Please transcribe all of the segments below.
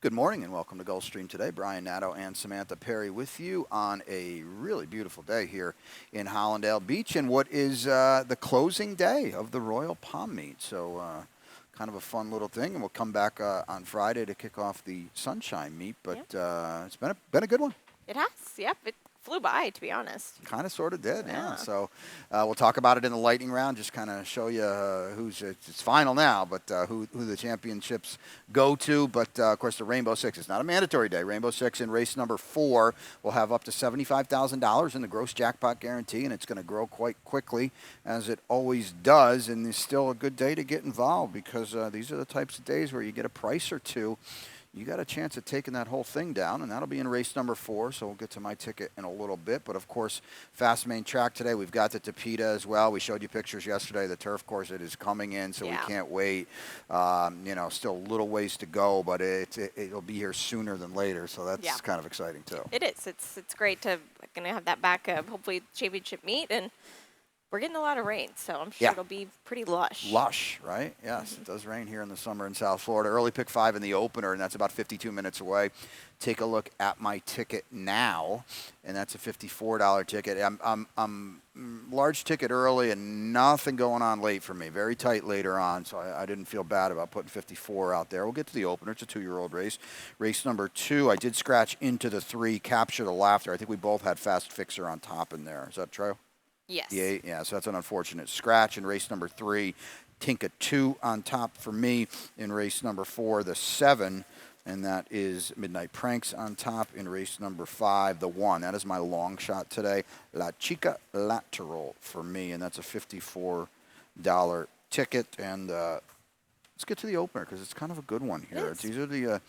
Good morning and welcome to Gulfstream today. Brian Nadeau and Samantha Perry with you on a really beautiful day here in Hollandale Beach and what is the closing day of the Royal Palm Meet. So kind of a fun little thing, and we'll come back on Friday to kick off the Sunshine Meet, but it's been a good one. It has, yep. It flew by, to be honest. Kind of sort of did, yeah. So we'll talk about it in the lightning round, just kind of show you who's, it's final now, but who the championships go to. But, of course, the Rainbow Six is not a mandatory day. Rainbow Six in race number 4 will have up to $75,000 in the gross jackpot guarantee, and it's going to grow quite quickly, as it always does. And it's still a good day to get involved because these are the types of days where you get a price or two. You got a chance at taking that whole thing down, and that'll be in race number 4, so we'll get to my ticket in a little bit. But, of course, fast main track today. We've got the Tapeta as well. We showed you pictures yesterday. The turf course, it is coming in, so we can't wait. Still a little ways to go, but it'll be here sooner than later, so that's kind of exciting, too. It is. It's great to going to have that back, hopefully, championship meet, and we're getting a lot of rain, so I'm sure it'll be pretty lush. Lush, right? Yes, it does rain here in the summer in South Florida. Early pick 5 in the opener, and that's about 52 minutes away. Take a look at my ticket now, and that's a $54 ticket. I'm large ticket early and nothing going on late for me. Very tight later on, so I didn't feel bad about putting 54 out there. We'll get to the opener. It's a 2-year-old race. Race number 2, I did scratch into the 3, Capture the Laughter. I think we both had Fast Fixer on top in there. Is that true? Yes. The 8, so that's an unfortunate scratch in race number 3. Tinka 2 on top for me in race number 4, the 7, and that is Midnight Pranks on top in race number 5, the 1. That is my long shot today. La Chica Lateral for me, and that's a $54 ticket. And let's get to the opener because it's kind of a good one here. These are the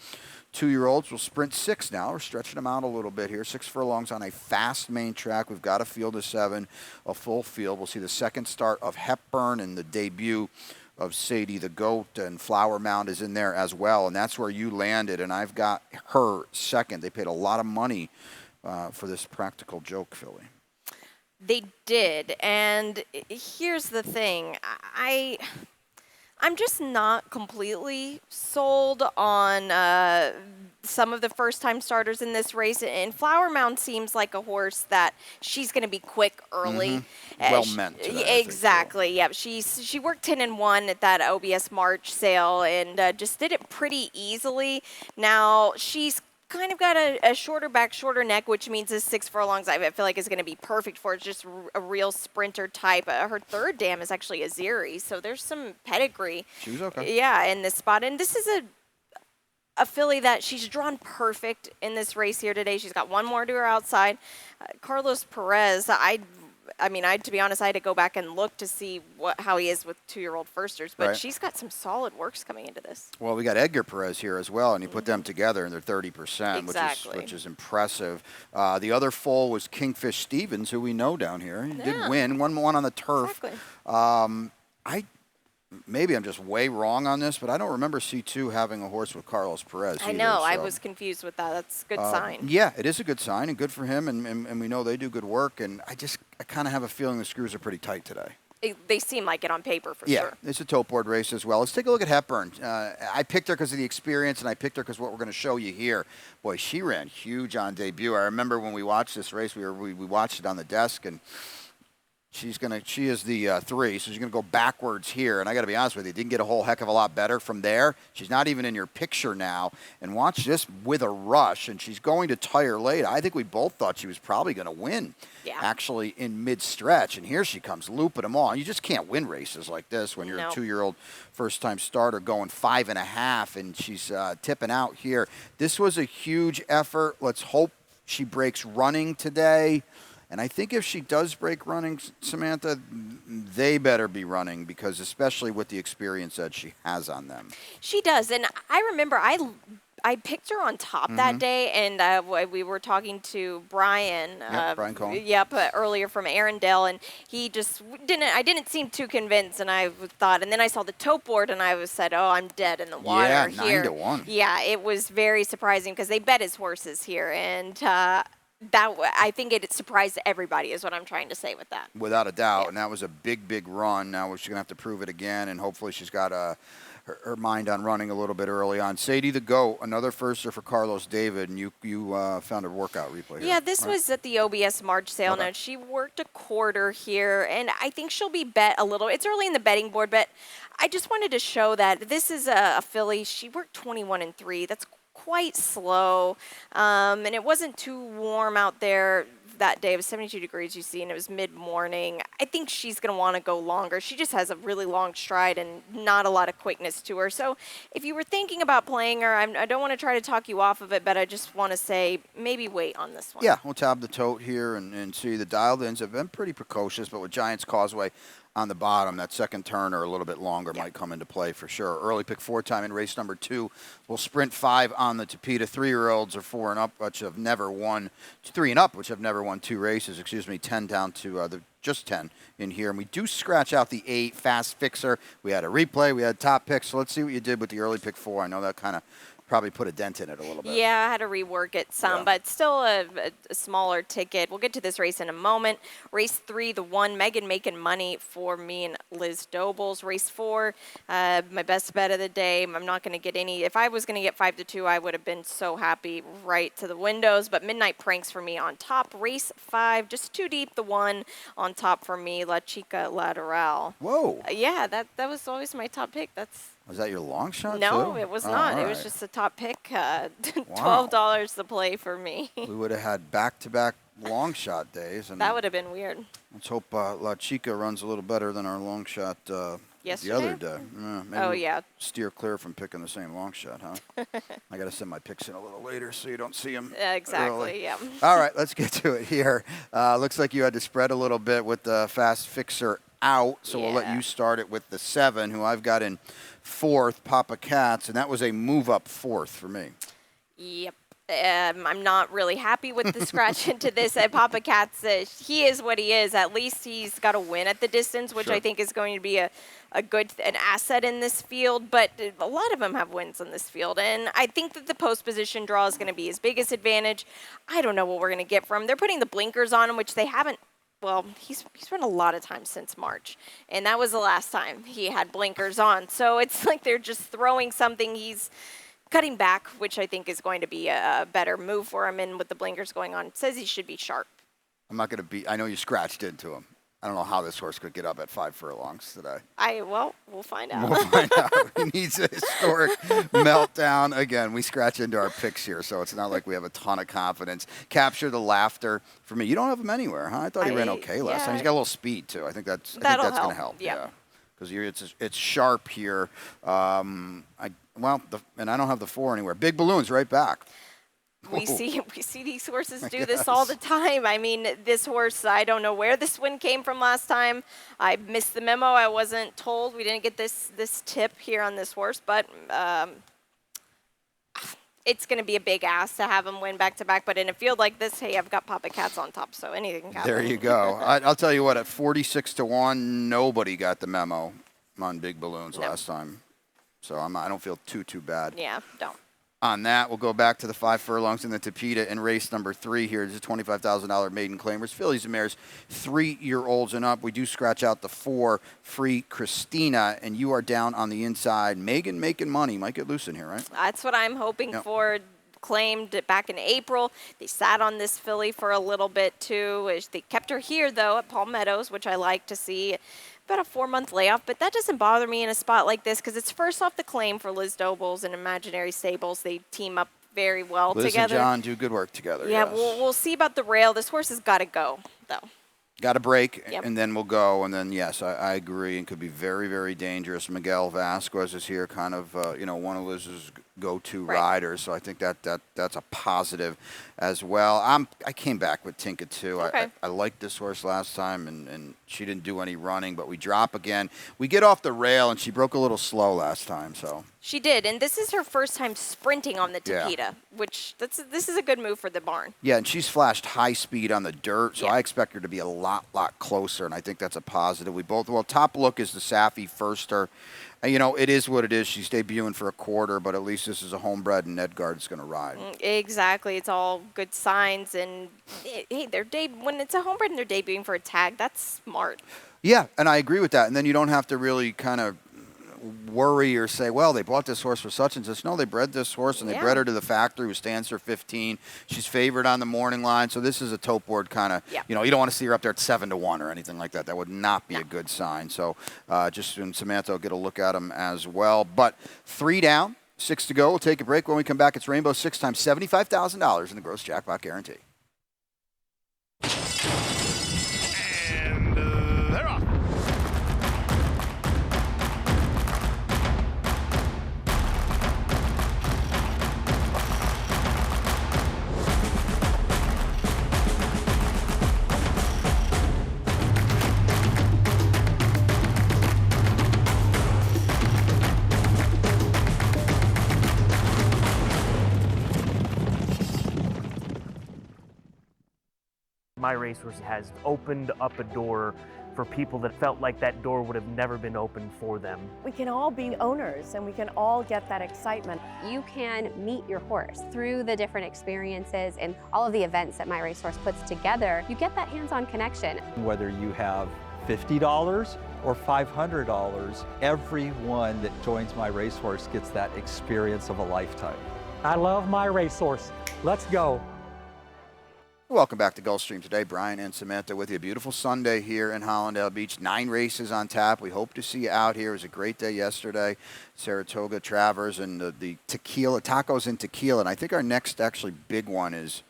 2-year-olds. We'll sprint 6 now. We're stretching them out a little bit here. 6 furlongs on a fast main track. We've got a field of 7, a full field. We'll see the second start of Hepburn and the debut of Sadie the Goat, and Flower Mound is in there as well, and that's where you landed, and I've got her second. They paid a lot of money for this Practical Joke filly. They did, and here's the thing. I'm just not completely sold on some of the first-time starters in this race. And Flower Mound seems like a horse that she's going to be quick early. Well meant. Exactly. Yeah. She worked 10-1 at that OBS March sale and just did it pretty easily. Now she's kind of got a shorter back, shorter neck, which means this 6 furlongs I feel like is going to be perfect for it. It's just a real sprinter type. Her third dam is actually a Ziri, so there's some pedigree. She was okay. Yeah, in this spot. And this is a filly that she's drawn perfect in this race here today. She's got one more to her outside. Carlos Perez, to be honest, I had to go back and look to see how he is with 2-year-old firsters, but she's got some solid works coming into this. Well, we got Edgar Perez here as well, and you put them together, and they're 30%, exactly. which is impressive. The other foal was Kingfish Stevens, who we know down here. He did win, won one on the turf. Exactly. Maybe I'm just way wrong on this, but I don't remember C2 having a horse with Carlos Perez. I know. I was confused with that. That's a good sign. Yeah, it is a good sign, and good for him, and we know they do good work. And I kind of have a feeling the screws are pretty tight today. They seem like it on paper for sure. Yeah, it's a tote board race as well. Let's take a look at Hepburn. I picked her because of the experience, and I picked her because what we're going to show you here. Boy, she ran huge on debut. I remember when we watched this race, we watched it on the desk, and she is the 3, so she's going to go backwards here. And I got to be honest with you, didn't get a whole heck of a lot better from there. She's not even in your picture now. And watch this with a rush, and she's going to tire late. I think we both thought she was probably going to win, actually, in mid-stretch. And here she comes, looping them all. You just can't win races like this when you're a 2-year-old first-time starter going 5.5, and she's tipping out here. This was a huge effort. Let's hope she breaks running today. And I think if she does break running, Samantha, they better be running, because especially with the experience that she has on them. She does. And I remember I picked her on top that day, and we were talking to Brian. Brian Cohen. Yep, earlier from Arundel, and he just I didn't seem too convinced, and I thought, and then I saw the tote board, and I said, oh, I'm dead in the water here. 9-1. Yeah, it was very surprising because they bet his horses here, and I think it surprised everybody is what I'm trying to say with that. Without a doubt, and that was a big, big run. Now she's going to have to prove it again, and hopefully she's got a her mind on running a little bit early on. Sadie the Goat, another firster for Carlos David, and you found a workout replay here. Yeah, this was at the OBS March sale. Okay. Now, she worked a quarter here, and I think she'll be bet a little. It's early in the betting board, but I just wanted to show that this is a filly. She worked 21-3. That's quite slow, and it wasn't too warm out there that day. It was 72 degrees, you see, and it was mid-morning. I think she's going to want to go longer. She just has a really long stride and not a lot of quickness to her. So if you were thinking about playing her, I don't want to try to talk you off of it, but I just want to say maybe wait on this one. Yeah, we'll tab the tote here and see the dialed-ins have been pretty precocious, but with Giants Causeway on the bottom, that second turn or a little bit longer might come into play for sure. Early pick 4 time in race number 2. We'll sprint 5 on the Tapeta. 3-year-olds are 4 and up, which have never won 3 and up, which have never won 2 races. 10 down to just 10 in here. And we do scratch out the 8 Fast Fixer. We had a replay. We had top picks. So let's see what you did with the early pick 4. I know that kind of probably put a dent in it a little bit. Yeah, I had to rework it some, but still a smaller ticket. We'll get to this race in a moment. Race 3, the 1, Megan making money for me and Liz Dobles. Race 4, my best bet of the day. I'm not going to get any. If I was going to get 5-2, I would have been so happy right to the windows. But Midnight Pranks for me on top. Race 5, just too deep, the 1 on top for me. La Chica Lateral. Whoa. Yeah, that was always my top pick. Was that your long shot, No, too? it was not. All It was right. just a top pick. Wow. $12 to play for me. We would have had back-to-back long shot days. And That would have been weird. let's hope La Chica runs a little better than our long shot the Yesterday? other day. Maybe Oh, we'll yeah. steer clear from picking the same long shot, huh? I got to send my picks in a little later so you don't see them. Exactly, yeah. All right, let's get to it here. Looks like you had to spread a little bit with the Fast Fixer out, so we'll let Yeah. you start it with the 7, who I've got in 4th, Papa Cats, and that was a move up 4th for me. Yep. I'm not really happy with the scratch into this. Papa Cats, he is what he is. At least he's got a win at the distance, which Sure. I think is going to be an asset in this field. But a lot of them have wins in this field. And I think that the post position draw is going to be his biggest advantage. I don't know what we're going to get from him. They're putting the blinkers on him, which they haven't. Well, he's run a lot of times since March, and that was the last time he had blinkers on. So it's like they're just throwing something. He's cutting back, which I think is going to be a better move for him. And with the blinkers going on, it says he should be sharp. I'm not going to be. I know you scratched into him. I don't know how this horse could get up at 5 furlongs today. We'll find out. We'll find out. He needs a historic meltdown. Again, we scratch into our picks here, so it's not like we have a ton of confidence. Capture the laughter for me. You don't have him anywhere, huh? I thought he ran okay last time. He's got a little speed, too. I think that's going to help. Yeah. Because it's sharp here. And I don't have the 4 anywhere. Big Balloon's right back. We see these horses do this all the time. I mean, this horse, I don't know where this win came from last time. I missed the memo. I wasn't told. We didn't get this tip here on this horse, but it's going to be a big ask to have him win back-to-back. But in a field like this, hey, I've got Papa Cats on top, so anything can happen. There you go. I'll tell you what, at 46-1, nobody got the memo on Big Balloons last time. So I don't feel too bad. Yeah, don't. On that, we'll go back to the 5 furlongs in the Tapeta in race number 3 here. This is $25,000 maiden claimers. Fillies and mares, 3-year-olds and up. We do scratch out the 4, Free Christina, and you are down on the inside. Megan making money. Might get loose in here, right? That's what I'm hoping for. Claimed it back in April. They sat on this filly for a little bit, too. They kept her here, though, at Palmettos, which I like to see. About a 4-month layoff, but that doesn't bother me in a spot like this because it's first off the claim for Liz Dobles and Imaginary Stables. They team up very well Liz together. and John do good work together. Yeah, yes. we'll see about the rail. This horse has got to go, though. Got to break, Yep. and then we'll go. And then, yes, I agree, and could be very, very dangerous. Miguel Vasquez is here, kind of, one of Liz's go-to riders. So I think that's a positive as well. I came back with Tinka, too. Okay. I liked this horse last time, and she didn't do any running, but we drop again. We get off the rail, and she broke a little slow last time, so. She did, and this is her first time sprinting on the Yeah. Tapeta, which this is a good move for the barn. Yeah, and she's flashed high speed on the dirt, so Yeah. I expect her to be a lot closer, and I think that's a positive. Top look is the Safi Firster. And, it is what it is. She's debuting for a quarter, but at least this is a homebred, and Edgard's going to ride. Exactly. It's all good signs, and hey, when it's a homebred and they're debuting for a tag, that's smart. Yeah, and I agree with that. And then you don't have to really kind of worry or say, well, they bought this horse for such and such. No, they bred this horse and they bred her to the factory, who stands for 15. She's favored on the morning line. So this is a tote board kind of, you know, you don't want to see her up there at 7-1 or anything like that. That would not be a good sign. So just and Samantha will get a look at them as well. But 3 down, 6 to go. We'll take a break. When we come back, it's Rainbow 6 times $75,000 in the gross jackpot guarantee. And they're off. My Racehorse has opened up a door for people that felt like that door would have never been opened for them. We can all be owners and we can all get that excitement. You can meet your horse through the different experiences and all of the events that My Racehorse puts together. You get that hands-on connection. Whether you have $50 or $500, everyone that joins My Racehorse gets that experience of a lifetime. I love My Racehorse. Let's go. Welcome back to Gulfstream today. Brian and Samantha with you. Beautiful Sunday here in Hollandale Beach. 9 races on tap. We hope to see you out here. It was a great day yesterday. Saratoga, Travers, and the tequila, tacos and tequila. And I think our next actually big one is,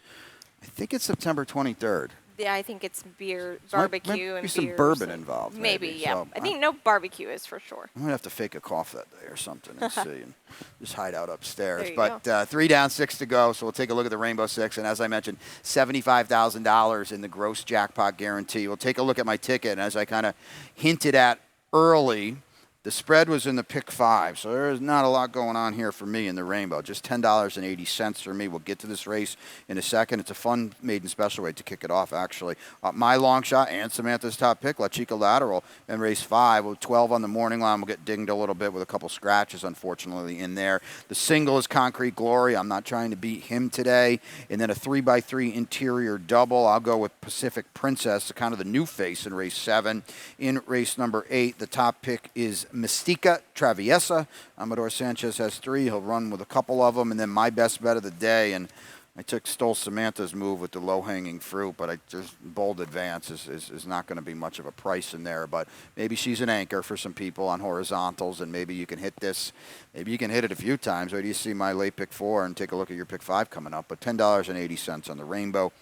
I think it's September 23rd. Yeah, I think it's beer, barbecue, might and be some beers bourbon and involved. Maybe, yeah. So I think no barbecue is for sure. I'm going to have to fake a cough that day or something and see and just hide out upstairs. There you But 3 down, 6 to go. So we'll take a look at the Rainbow Six. And as I mentioned, $75,000 in the gross jackpot guarantee. We'll take a look at my ticket. And as I kind of hinted at early, the spread was in the pick 5, so there's not a lot going on here for me in the Rainbow. Just $10.80 for me. We'll get to this race in a second. It's a fun maiden special weight to kick it off, actually. My long shot and Samantha's top pick, La Chica Lateral, in race 5. With 12 on the morning line, we'll get dinged a little bit with a couple scratches, unfortunately, in there. The single is Concrete Glory. I'm not trying to beat him today. And then a 3x3 interior double. I'll go with Pacific Princess, kind of the new face in race 7. In race number 8, the top pick is Mystica Traviesa. Amador Sanchez has 3. He'll run with a couple of them. And then my best bet of the day, and I stole Samantha's move with the low-hanging fruit, but I just Bold Advance is not going to be much of a price in there. But maybe she's an anchor for some people on horizontals, and maybe you can hit this. Maybe you can hit it a few times. Wait do you see my late pick 4 and take a look at your pick 5 coming up. But $10.80 on the Rainbow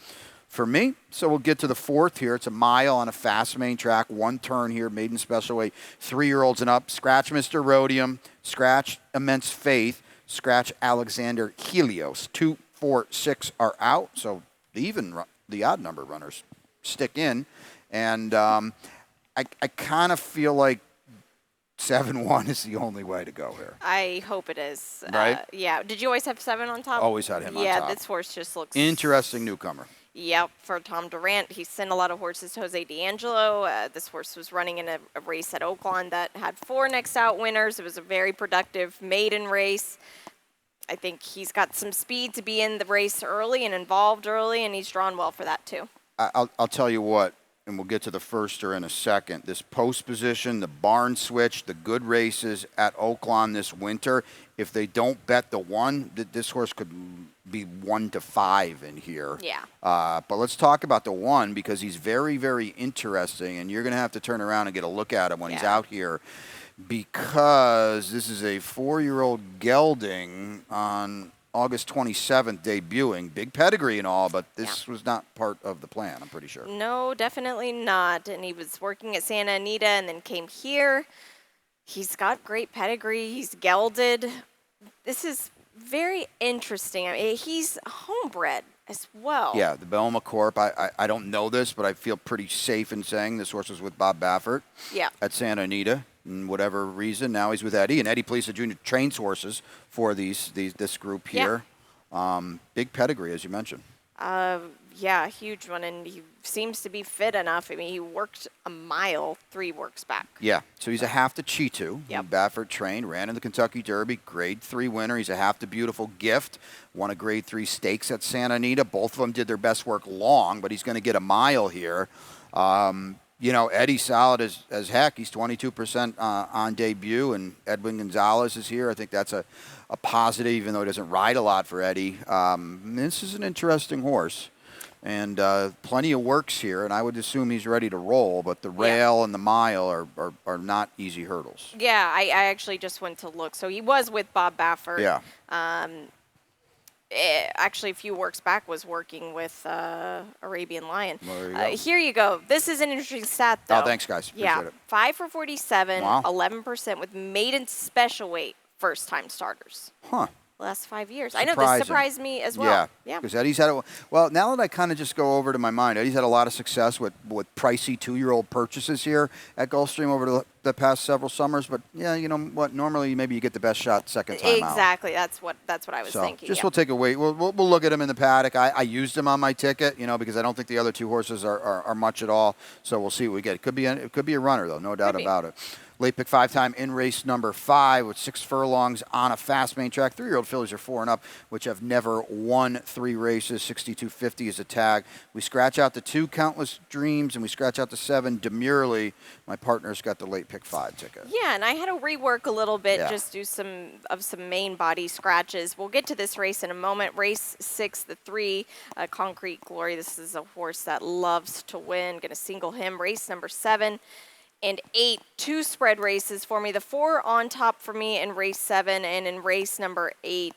for me. So we'll get to the 4th here. It's a mile on a fast main track. 1 turn here, maiden special weight, 3-year-olds and up. Scratch Mr. Rhodium, scratch Immense Faith, scratch Alexander Helios. 2, 4, 6 are out. So the odd number runners stick in. And I kind of feel like 7-1 is the only way to go here. I hope it is. Right? Yeah. Did you always have 7 on top? Always had him on top. Yeah, this horse just looks... Interesting newcomer. Yep, for Tom Durant. He's sent a lot of horses to Jose D'Angelo. This horse was running in a race at Oaklawn that had 4 next out winners. It was a very productive maiden race. I think he's got some speed to be in the race early and involved early, and he's drawn well for that too. I'll tell you what, and we'll get to the firster in a second. This post position, the barn switch, the good races at Oaklawn this winter, if they don't bet the 1, this horse could be 1 to 5 in here. Yeah. But let's talk about the 1 because he's very, very interesting, and you're going to have to turn around and get a look at him when he's out here because this is a 4-year-old gelding on August 27th debuting. Big pedigree and all, but this was not part of the plan, I'm pretty sure. No, definitely not. And he was working at Santa Anita and then came here. He's got great pedigree. He's gelded. This is very interesting. I mean, he's homebred as well. Yeah, the Belma Corp. I don't know this, but I feel pretty safe in saying this horse was with Bob Baffert at Santa Anita. And whatever reason, now he's with Eddie. And Eddie Plisa Jr. trains horses for this group here. Big pedigree, as you mentioned. Yeah, huge one. And he seems to be fit enough. I mean, he worked a mile 3 works back. Yeah, so he's a half to Cheetu. Yep. Baffert trained, ran in the Kentucky Derby, grade 3 winner. He's a half to Beautiful Gift, won a grade 3 stakes at Santa Anita. Both of them did their best work long, but he's going to get a mile here. You know, Eddie's solid as heck. He's 22% on debut, and Edwin Gonzalez is here. I think that's a positive, even though he doesn't ride a lot for Eddie. This is an interesting horse, and plenty of works here, and I would assume he's ready to roll, but the rail and the mile are not easy hurdles. Yeah, I actually just went to look. So he was with Bob Baffert. Yeah. Actually, a few works back was working with Arabian Lion. Well, there you go. Here you go. This is an interesting stat, though. Oh, thanks, guys. Appreciate Yeah, it. 5 for 47, Wow. 11% with maiden special weight first-time starters. Huh. Last 5 years. I know this Surprising. surprised me as well. Yeah, because Eddie's had it. Well, now that I kind of just go over to my mind, Eddie's had a lot of success with pricey 2-year-old purchases here at Gulfstream over the past several summers. But yeah, you know what? Normally, maybe you get the best shot second time out. Exactly. That's what I was So thinking. just yeah. we'll take a wait. We'll look at him in the paddock. I used him on my ticket, you know, because I don't think the other 2 horses are much at all. So we'll see what we get. It could be a runner though, no doubt about it. Late pick 5-time in race number 5 with 6 furlongs on a fast main track. 3-year-old fillies are 4 and up, which have never won 3 races. 62.50 is a tag. We scratch out the 2 Countless Dreams, and we scratch out the 7 Demurely. My partner's got the late pick 5 ticket. Yeah, and I had to rework a little bit, Yeah. just do some main body scratches. We'll get to this race in a moment. Race 6, the 3, Concrete Glory. This is a horse that loves to win. Going to single him. Race number 7 and 8, 2 spread races for me. The 4 on top for me in race 7, and in race number 8,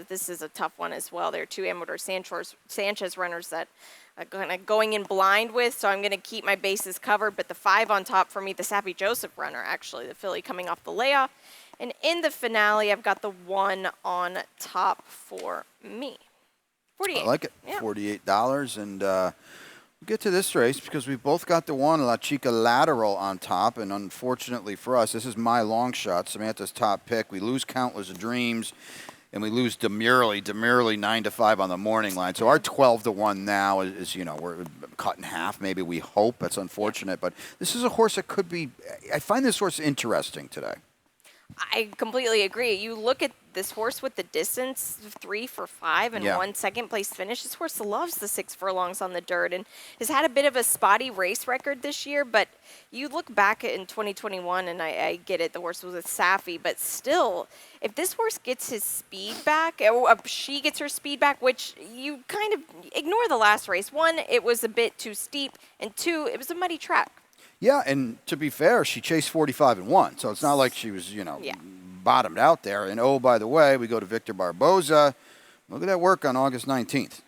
this is a tough one as well. There are 2 Amador Sanchez runners that I'm kind of going in blind with, so I'm going to keep my bases covered. But the 5 on top for me, the Sappy Joseph runner, actually, the filly coming off the layoff. And in the finale, I've got the 1 on top for me. 48. I like it. Yeah. $48, and we'll get to this race because we've both got the 1 La Chica Lateral on top, and unfortunately for us, this is my long shot, Samantha's top pick. We lose Countless Dreams, and we lose Demurely 9-5 on the morning line. So our 12-1 now is, you know, we're cut in half. Maybe we hope. That's unfortunate, but this is a horse that could be. I find this horse interesting today. I completely agree. You look at this horse with the distance, 3 for 5 and 1 second place finish. This horse loves the 6 furlongs on the dirt and has had a bit of a spotty race record this year. But you look back in 2021, and I get it, the horse was with Safi, but still, if this horse gets his speed back, or she gets her speed back, which you kind of ignore the last race. 1, it was a bit too steep, and 2, it was a muddy track. Yeah, and to be fair, she chased 45 and 1, so it's not like she was, you know, bottomed out there. And oh, by the way, we go to Victor Barboza. Look at that work on August 19th.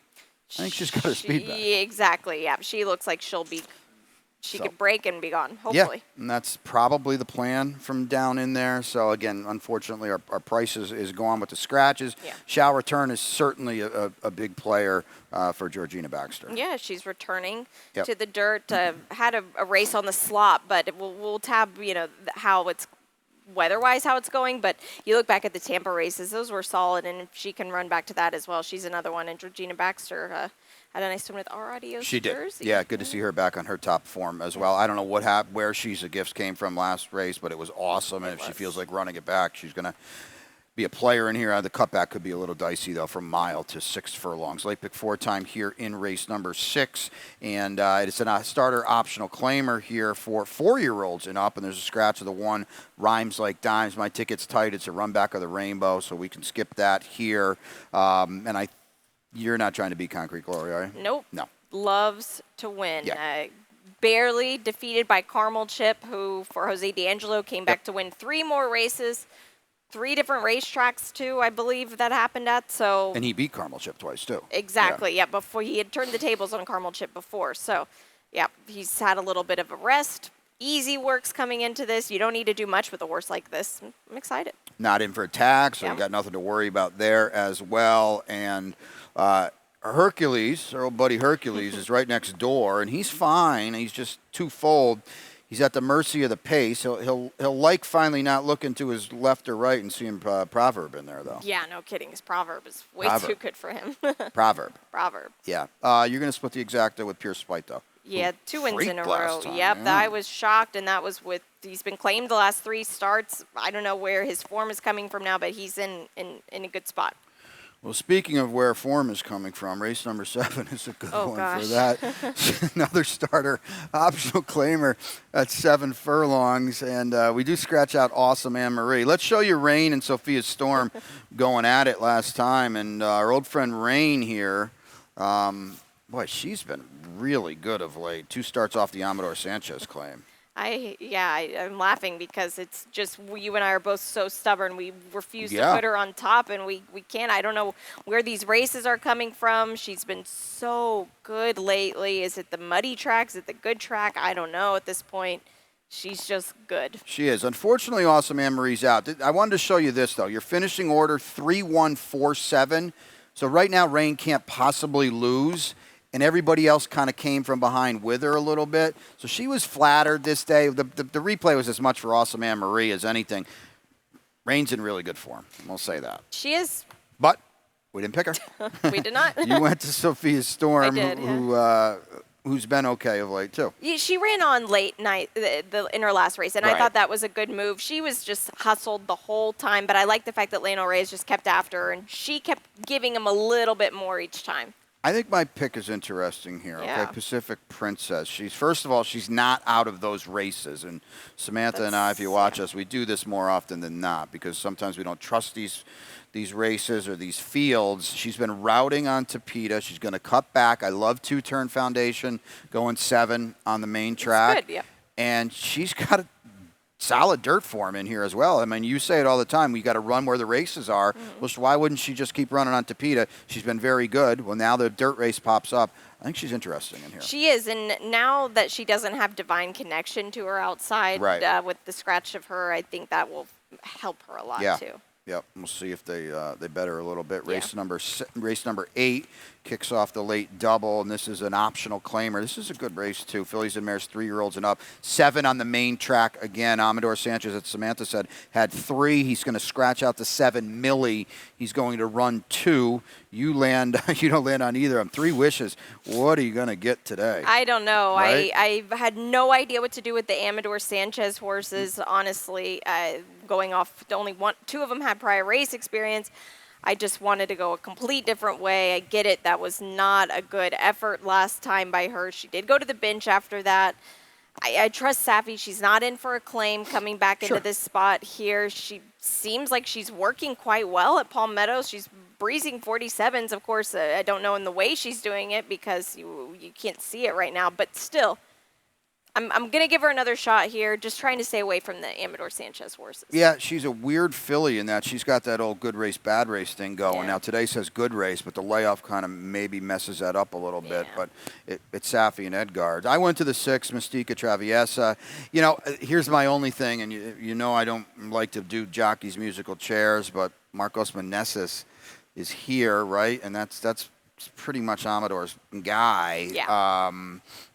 I think she's got her speed back. Exactly, yeah. She looks like she could break and be gone, hopefully. Yeah, and that's probably the plan from down in there. So, again, unfortunately, our price is gone with the scratches. Yeah. Shall Return is certainly a big player for Georgina Baxter. Yeah, she's returning Yep. to the dirt. Had a race on the slop, but we'll tab, you know, how it's weather-wise how it's going. But you look back at the Tampa races; those were solid, and if she can run back to that as well, she's another one. And Georgina Baxter had a nice win with our Adios She did. jersey. Yeah, good to see her back on her top form as well. I don't know where She's a Gift came from last race, but it was awesome. And if she feels like running it back, she's going to be a player in here. The cutback could be a little dicey, though, from mile to 6 furlongs. Late pick 4 time here in race number 6. And it's a starter optional claimer here for 4-year-olds and up. And there's a scratch of the 1, Rhymes Like Dimes. My ticket's tight. It's a run back of the rainbow, so we can skip that here. You're not trying to beat Concrete Glory, are you? Nope. No. Loves to win. Yeah. Barely defeated by Carmel Chip, who for Jose D'Angelo came back to win 3 more races. 3 different racetracks, too, I believe that happened at. So And he beat Carmel Chip twice, too. exactly, yeah. Before he had turned the tables on Carmel Chip before. So, yeah, he's had a little bit of a rest. Easy works coming into this. You don't need to do much with a horse like this. I'm excited. Not in for a tag, so Yeah. we got nothing to worry about there as well. And Hercules, our old buddy Hercules, is right next door, and he's fine. He's just twofold. He's at the mercy of the pace. He'll like finally not looking to his left or right and seeing Proverb in there, though. Yeah, no kidding. His Proverb is way too good for him. Proverb. Proverb. Yeah. You're going to split the exacta with Pure Spite, though. Yeah, 2 wins in a Freaked row. last time, Yep, yeah. I was shocked, and that was with, he's been claimed the last 3 starts. I don't know where his form is coming from now, but he's in a good spot. Well, speaking of where form is coming from, race number 7 is a good Oh, one gosh. for that. Another starter, optional claimer at 7 furlongs. And we do scratch out Awesome Anne-Marie. Let's show you Rain and Sophia Storm going at it last time. And our old friend Rain here, boy, she's been really good of late. 2 starts off the Amador Sanchez claim. I'm laughing because it's just you and I are both so stubborn. We refuse to Yeah. put her on top, and we can't. I don't know where these races are coming from. She's been so good lately. Is it the muddy track? Is it the good track? I don't know at this point. She's just good. She is. Unfortunately, Awesome Anne-Marie's out. I wanted to show you this, though. Your finishing order, 3-1-4-7. So right now, Rain can't possibly lose. And everybody else kind of came from behind with her a little bit. So she was flattered this day. The replay was as much for Awesome Anne-Marie as anything. Rain's in really good form. We'll say that. She is. But we didn't pick her. We did not. You went to Sophia Storm, I did, yeah. who's been okay of late, too. Yeah, she ran on late night in her last race, and I Right. thought that was a good move. She was just hustled the whole time, but I like the fact that Lionel Reyes just kept after her, and she kept giving him a little bit more each time. I think my pick is interesting here. Yeah. Okay, Pacific Princess. First of all, she's not out of those races. And Samantha and I, if you watch us, we do this more often than not because sometimes we don't trust these races or these fields. She's been routing on Tapeta. She's going to cut back. I love 2-turn foundation, going 7 on the main track. Good, yeah. And she's got a solid dirt form in here as well. I mean, you say it all the time. We got to run where the races are. Well, so why wouldn't she just keep running on Tapeta? She's been very good. Well, now the dirt race pops up. I think she's interesting in here. She is, and now that she doesn't have divine connection to her outside Right. with the scratch of her, I think that will help her a lot Yeah. too. Yep, we'll see if they bet her a little bit. Yeah. Race number 8 kicks off the late double, and this is an optional claimer. This is a good race too. Fillies and mares, 3-year-olds and up. 7 on the main track again. Amador Sanchez, as Samantha said, had 3. He's going to scratch out the 7 Millie. He's going to run 2. You don't land on either of them. 3 wishes. What are you going to get today? I don't know. Right? I had no idea what to do with the Amador Sanchez horses, honestly. Going off, only 2 of them had prior race experience. I just wanted to go a complete different way. I get it. That was not a good effort last time by her. She did go to the bench after that. I trust Safi. She's not in for a claim coming back into this spot here. She seems like she's working quite well at Palmetto. She's breezing 47s. Of course, I don't know in the way she's doing it because you can't see it right now. But still, I'm going to give her another shot here, just trying to stay away from the Amador Sanchez horses. Yeah, she's a weird filly in that she's got that old good race, bad race thing going. Yeah. Now, today says good race, but the layoff kind of maybe messes that up a little bit. Yeah. But it's Safi and Edgard. I went to the 6, Mystica Traviesa. You know, here's my only thing, and you know I don't like to do jockeys' musical chairs, but Marcos Meneses is here, right? And that's pretty much Amador's guy. Yeah.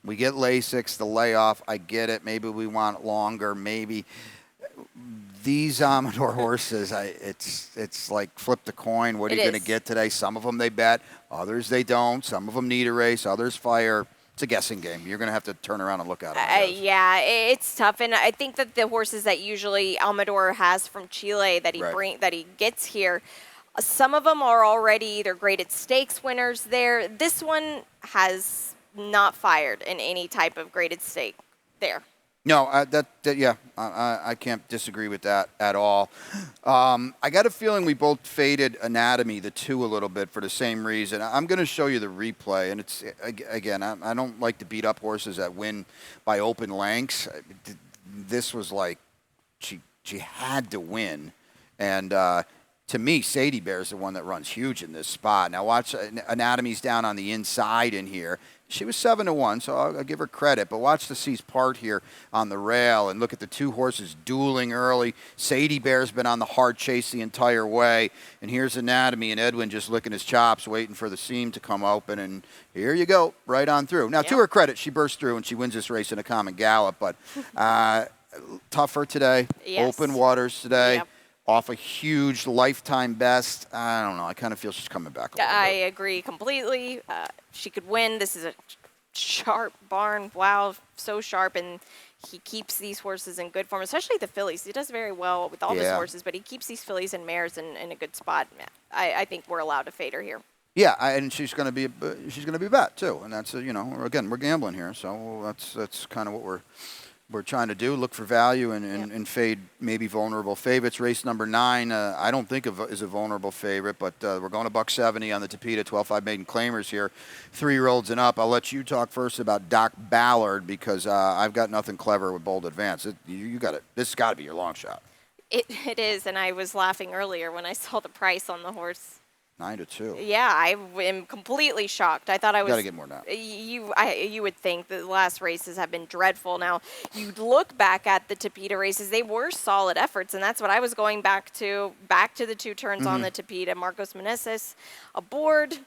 We get Lasix, the layoff. I get it. Maybe we want longer. Maybe these Amador horses, it's like flip the coin. What are you going to get today? Some of them they bet. Others they don't. Some of them need a race. Others fire. It's a guessing game. You're going to have to turn around and look at them. Yeah, it's tough, and I think that the horses that usually Amador has from Chile that he gets here, some of them are already either graded stakes winners there. This one has not fired in any type of graded stake there. No, I can't disagree with that at all. I got a feeling we both faded Anatomy, the 2, a little bit for the same reason. I'm going to show you the replay, and it's again, I don't like to beat up horses that win by open lengths. This was like she had to win, and to me, Sadie Bear is the one that runs huge in this spot. Now watch, Anatomy's down on the inside in here. She was 7-1, so I'll give her credit. But watch the C's part here on the rail and look at the 2 horses dueling early. Sadie Bear's been on the hard chase the entire way. And here's Anatomy and Edwin just licking his chops, waiting for the seam to come open. And here you go, right on through. Now, to her credit, she burst through and she wins this race in a common gallop. But tougher today, open waters today. Yep. Off a huge lifetime best. I don't know. I kind of feel she's coming back a little I bit. agree completely. She could win. This is a sharp barn. Wow, so sharp. And he keeps these horses in good form, especially the fillies. He does very well with all his Yeah. horses, but he keeps these fillies and mares in a good spot. I think we're allowed to fade her here. Yeah, and she's going to be a bet too, and that's again, we're gambling here, so that's kind of what we're trying to do. Look for value and fade maybe vulnerable favorites. Race number 9, I don't think is a vulnerable favorite, but we're going to $170 on the Tapeta 12-5 maiden claimers here, 3-year-olds and up. I'll let you talk first about Doc Ballard because I've got nothing clever with Bold Advance. You got it. This has got to be your long shot. It is, and I was laughing earlier when I saw the price on the horse. 9-2. Yeah, I am completely shocked. I thought I was. Got to get more now. You would think the last races have been dreadful. Now, you look back at the Tapeta races; they were solid efforts, and that's what I was going back to the 2 turns on the Tapeta. Marcos Meneses aboard.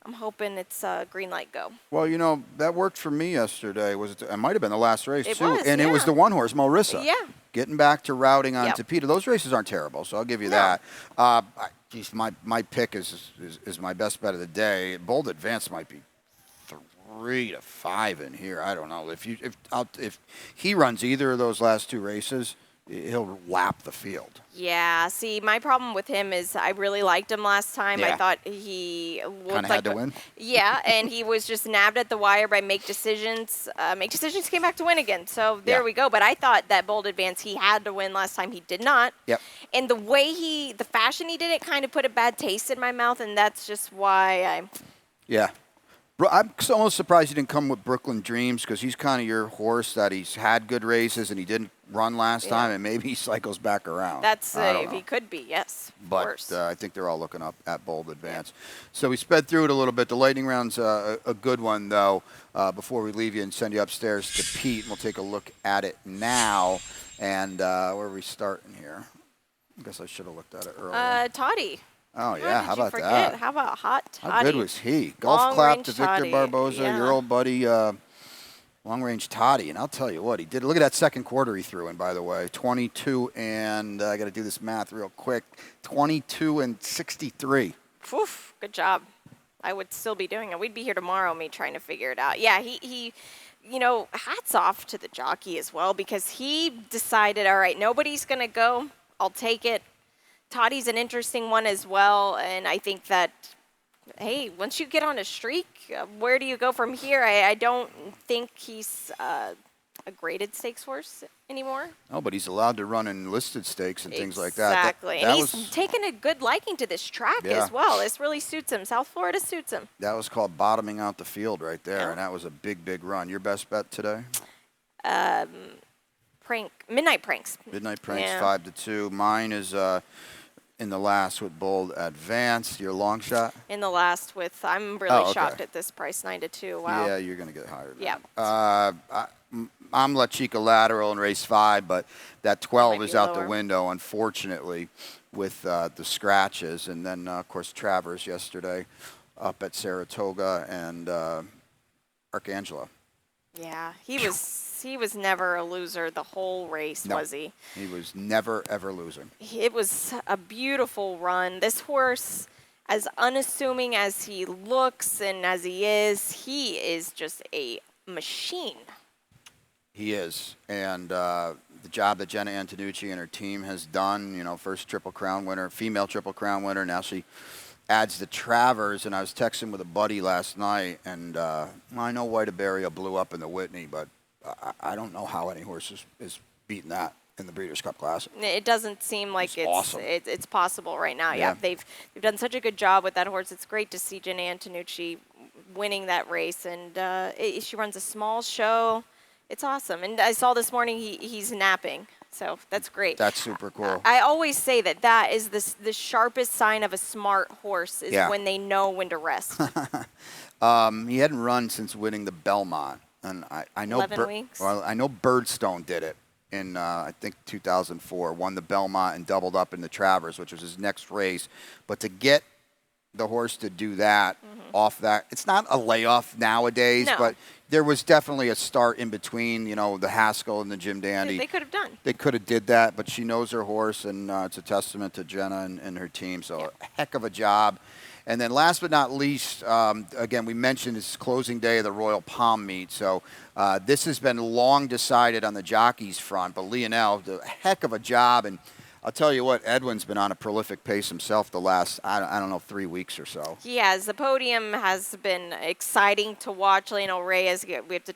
I'm hoping it's green light go. Well, that worked for me yesterday. It might have been the last race It too, was, and it was yeah. the one horse, Marissa. Yeah. Getting back to routing on Yep. Tapeta. Those races aren't terrible, so I'll give you No. that. Geez, my pick is my best bet of the day. Bold Advance might be 3 to 5 in here. I don't know if he runs either of those last 2 races, he'll lap the field. Yeah. See, my problem with him is I really liked him last time. Yeah. I thought he looked Kind of like had to win. Yeah, and he was just nabbed at the wire by Make Decisions. Make Decisions came back to win again, so there Yeah. we go. But I thought that Bold Advance, he had to win last time. He did not. Yep. And the way the fashion he did it kind of put a bad taste in my mouth, and that's just why Yeah. I'm almost surprised he didn't come with Brooklyn Dreams because he's kind of your horse that he's had good races and he didn't run last time, and maybe he cycles back around. that's I don't if know. he could be, yes. Of But course. I think they're all looking up at Bold Advance. So we sped through it a little bit. The lightning round's a good one, though. Before we leave you and send you upstairs to Pete, we'll take a look at it now. And where are we starting here? I guess I should have looked at it earlier. Toddy. Oh, yeah. Did How you about forget? that? How about Hot Toddy? How good was he? Golf Long clap range to Victor Toddy, Barboza, yeah. your old buddy, long-range Toddy. And I'll tell you what, he did. Look at that second quarter he threw in, by the way. 22 and I got to do this math real quick. 22 and 63. Oof, good job. I would still be doing it. We'd be here tomorrow, me trying to figure it out. Yeah, he hats off to the jockey as well because he decided, all right, nobody's going to go. I'll take it. Toddy's an interesting one as well, and I think that, hey, once you get on a streak, where do you go from here? I don't think he's a graded stakes horse anymore. Oh, but he's allowed to run in listed stakes and things like that. Exactly. That And he's was, taken a good liking to this track Yeah. as well. This really suits him. South Florida suits him. that was called bottoming out the field right there, Yeah. and that was a big, big run. Your best bet today? Midnight Pranks. Midnight Pranks, Yeah. 5-2. Mine is in the last with Bold Advance. Your long shot? In the last I'm really Oh, okay. shocked at this price, 9-2. Wow. Yeah, you're going to get higher. than Yeah. that. I'm La Chica Lateral in race 5, but that 12 Might is be out lower. the window, unfortunately, with the scratches. And then, of course, Travers yesterday up at Saratoga and Arcangelo. Yeah. He was never a loser the whole race, No. was he? He was never, ever losing. It was a beautiful run. This horse, as unassuming as he looks and as he is just a machine. He is. And the job that Jenna Antonucci and her team has done, first Triple Crown winner, female Triple Crown winner. Now she adds the Travers. And I was texting with a buddy last night, and I know Whiteaberria blew up in the Whitney, but I don't know how any horse is beating that in the Breeders' Cup Classic. It doesn't seem like It's awesome. it's possible right now. Yeah. Yeah, they've done such a good job with that horse. It's great to see Jenna Antonucci winning that race, and she runs a small show. It's awesome. And I saw this morning he's napping, so that's great. That's super cool. I always say that is the sharpest sign of a smart horse is Yeah. when they know when to rest. He hadn't run since winning the Belmont, and I know 11 weeks? Well, I know Birdstone did it in I think 2004. Won the Belmont and doubled up in the Travers, which was his next race. But to get the horse to do that off that, it's not a layoff nowadays, No. but there was definitely a start in between. The Haskell and the Jim Dandy. They could have done. They could have did that, but she knows her horse, and it's a testament to Jenna and her team. So Yeah. a heck of a job. And then last but not least, again, we mentioned it's closing day of the Royal Palm meet. So this has been long decided on the jockeys front, but Lionel did a heck of a job. And I'll tell you what, Edwin's been on a prolific pace himself the last, I don't know, 3 weeks or so. He has. The podium has been exciting to watch. Lionel Reyes, we have to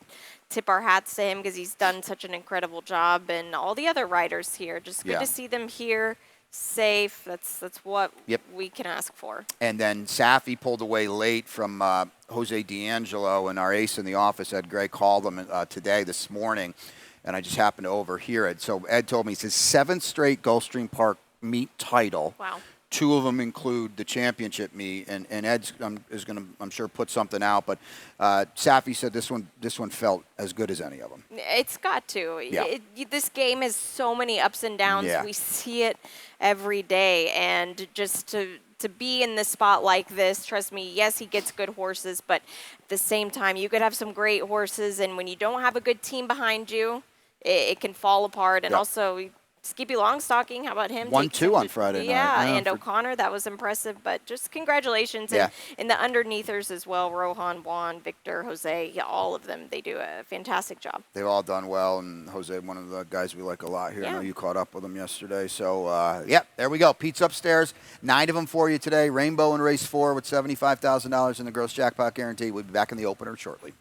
tip our hats to him because he's done such an incredible job. And all the other riders here, just good to see them here. Safe. That's what we can ask for. And then Safi pulled away late from Jose D'Angelo, and our ace in the office, Ed Gray, called him this morning, and I just happened to overhear it. So Ed told me it's his 7th straight Gulfstream Park meet title. Wow. 2 of them include the championship meet, and Ed is going to, I'm sure, put something out. But Safi said this one felt as good as any of them. It's got to. Yeah. This game has so many ups and downs. Yeah. We see it every day, and just to be in the spot like this, trust me, yes, he gets good horses, but at the same time, you could have some great horses, and when you don't have a good team behind you, it can fall apart. And also, Skippy Longstocking, how about him? 1-2 on Friday night. Yeah, Yeah, and O'Connor, that was impressive. But just congratulations. And in the underneathers as well, Rohan, Juan, Victor, Jose, all of them, they do a fantastic job. They've all done well, and Jose, one of the guys we like a lot here. I know you caught up with him yesterday. So, there we go. Pete's upstairs. 9 of them for you today. Rainbow in race 4 with $75,000 in the gross jackpot guarantee. We'll be back in the opener shortly.